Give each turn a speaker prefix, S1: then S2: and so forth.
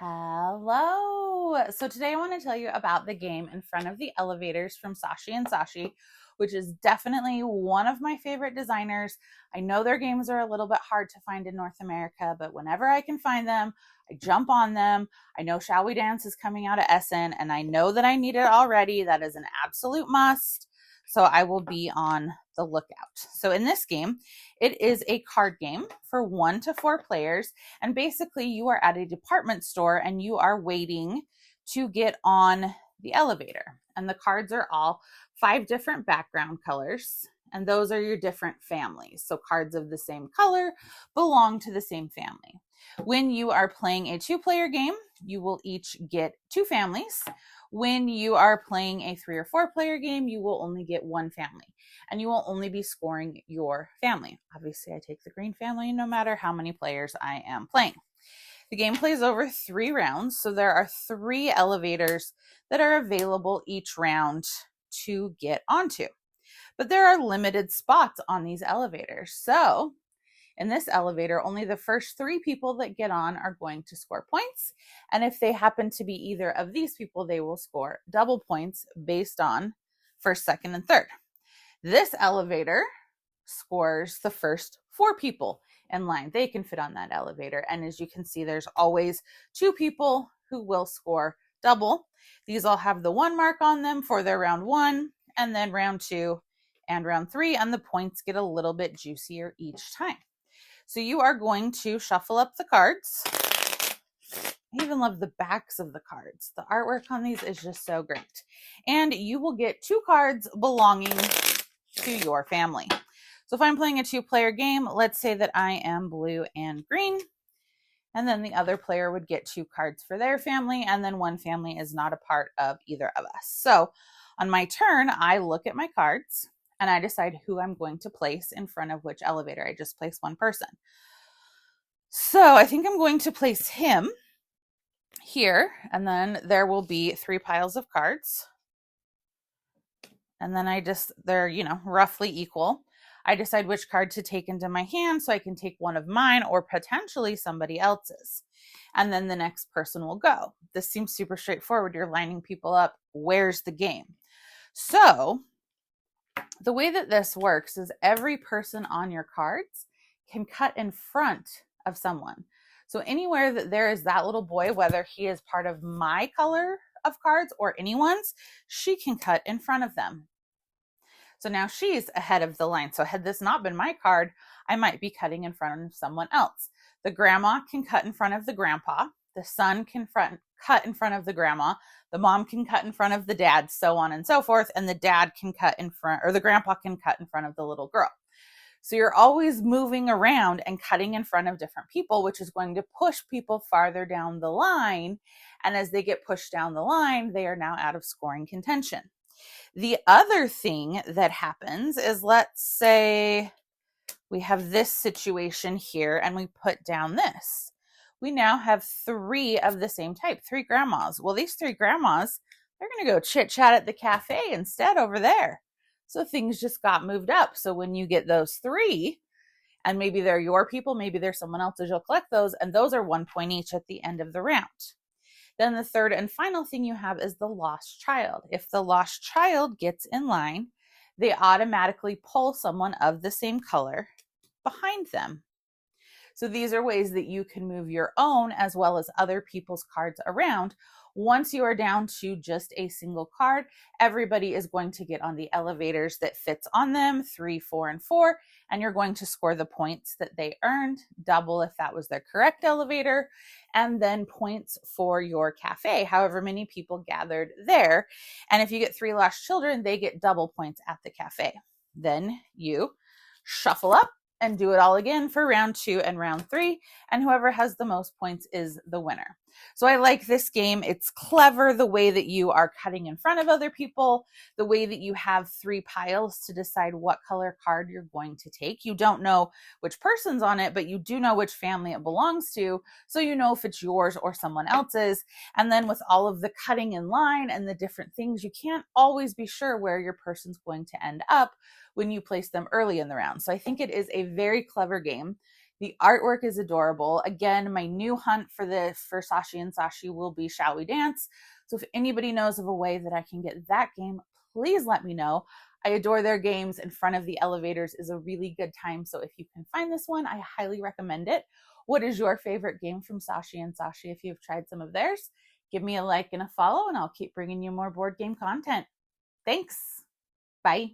S1: Hello. So today I want to tell you about the game In Front of the Elevators from Sashi and Sashi, which is definitely one of my favorite designers. I know their games are a little bit hard to find in North America, but whenever I can find them, I jump on them. I know Shall We Dance is coming out of Essen, and I know that I need it already. That is an absolute must. So I will be on the lookout. So in this game, it is a card game for 1 to 4 players. And basically, you are at a department store and you are waiting to get on the elevator. And the cards are all 5 different background colors. And those are your different families. So cards of the same color belong to the same family. When you are playing a 2-player game, you will each get 2 families. When you are playing a 3 or 4-player game, you will only get 1 family. And you will only be scoring your family. Obviously, I take the green family no matter how many players I am playing. The game plays over 3 rounds, so there are 3 elevators that are available each round to get onto. But there are limited spots on these elevators. So in this elevator, only the first 3 people that get on are going to score points. And if they happen to be either of these people, they will score double points based on first, second, and third. This elevator scores the first 4 people in line. They can fit on that elevator. And as you can see, there's always 2 people who will score double. These all have the 1 mark on them for their round 1, and then round 2 and round 3, and the points get a little bit juicier each time. So you are going to shuffle up the cards. I even love the backs of the cards. The artwork on these is just so great. And you will get 2 cards belonging to your family. So if I'm playing a 2-player game, let's say that I am blue and green, and then the other player would get 2 cards for their family, and then one family is not a part of either of us. So on my turn, I look at my cards and I decide who I'm going to place in front of which elevator. I just place one person. So I think I'm going to place him here, and then there will be 3 piles of cards. And then they're, roughly equal. I decide which card to take into my hand so I can take one of mine or potentially somebody else's. And then the next person will go. This seems super straightforward. You're lining people up. Where's the game? So the way that this works is every person on your cards can cut in front of someone. So anywhere that there is that little boy, whether he is part of my color of cards or anyone's, she can cut in front of them. So now she's ahead of the line. So had this not been my card, I might be cutting in front of someone else. The grandma can cut in front of the grandpa. The son can cut in front of the grandma. The mom can cut in front of the dad, so on and so forth. And the dad can cut in front, or the grandpa can cut in front of the little girl. So you're always moving around and cutting in front of different people, which is going to push people farther down the line. And as they get pushed down the line, they are now out of scoring contention. The other thing that happens is, let's say we have this situation here and we put down this. We now have 3 of the same type, 3 grandmas. Well, these 3 grandmas, they're going to go chit chat at the cafe instead over there. So things just got moved up. So when you get those 3, and maybe they're your people, maybe they're someone else's, you'll collect those, and those are 1 point each at the end of the round. Then the third and final thing you have is the lost child. If the lost child gets in line, they automatically pull someone of the same color behind them. So these are ways that you can move your own as well as other people's cards around. Once you are down to just a single card, everybody is going to get on the elevators that fits on them, 3, 4, and 4, and you're going to score the points that they earned, double if that was their correct elevator, and then points for your cafe, however many people gathered there. And if you get 3 lost children, they get double points at the cafe. Then you shuffle up and do it all again for round 2 and round 3, and whoever has the most points is the winner. So I like this game. It's clever the way that you are cutting in front of other people, the way that you have 3 piles to decide what color card you're going to take. You don't know which person's on it, but you do know which family it belongs to, so you know if it's yours or someone else's. And then with all of the cutting in line and the different things, you can't always be sure where your person's going to end up when you place them early in the round. So I think it is a very clever game. The artwork is adorable. Again, my new hunt for Sashi and Sashi will be Shall We Dance. So if anybody knows of a way that I can get that game, please let me know. I adore their games. In front of the elevators is a really good time. So if you can find this one, I highly recommend it. What is your favorite game from Sashi and Sashi if you've tried some of theirs? Give me a like and a follow, and I'll keep bringing you more board game content. Thanks. Bye.